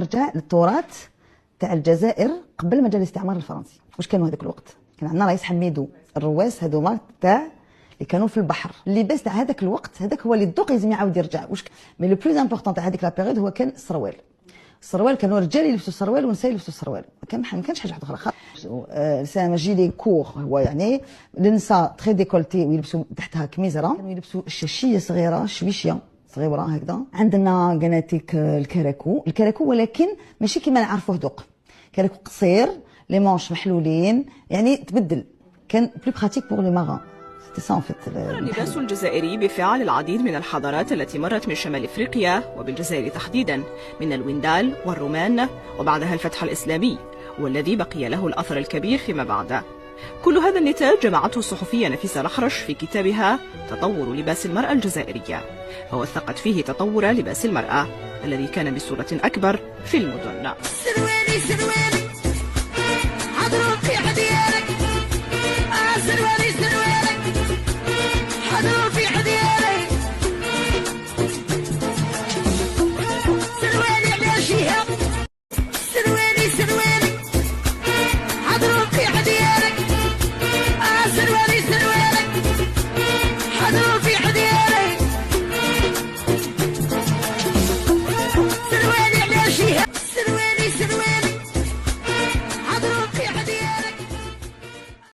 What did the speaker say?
رجع للتراث تاع الجزائر قبل ما جا الاستعمار الفرنسي. واش كانوا هذاك الوقت؟ كان عندنا رئيس حميدو الرواس هذوما تاع اللي كانوا في البحر. اللباس تاع هذاك الوقت هذاك هو اللي الذوق لازم يعاود يرجع. مي لو بلوز امبورطون تاع هذيك لا بيريود هو كان السروال. السروال كانوا الرجال يلبسوا السروال والنساء يلبسوا السروال، ما كانش حاجه اخرى. سان جيلي كور هو يعني النساء تري ديكولتي ويلبسوا تحتها كميزره، كانوا يلبسوا الشاشيه صغيره شويشه صغيره هكذا. عندنا قناتيك الكراكو ولكن ماشي كيما نعرفوه دوق. كراكو قصير لي مانش محلولين يعني تبدل، كان بلو براتيك بور لي ماران. اللباس الجزائري بفعل العديد من الحضارات التي مرت من شمال افريقيا وبالجزائر تحديدا، من الوندال والرومان وبعدها الفتح الاسلامي، والذي بقي له الاثر الكبير فيما بعد. كل هذا النتاج جمعته الصحفية نفيسة الأحرش في كتابها تطور لباس المرأة الجزائرية، فوثقت فيه تطور لباس المرأة الذي كان بصورة أكبر في المدن. سروالي حضروك في عديالك، سروالي حضروك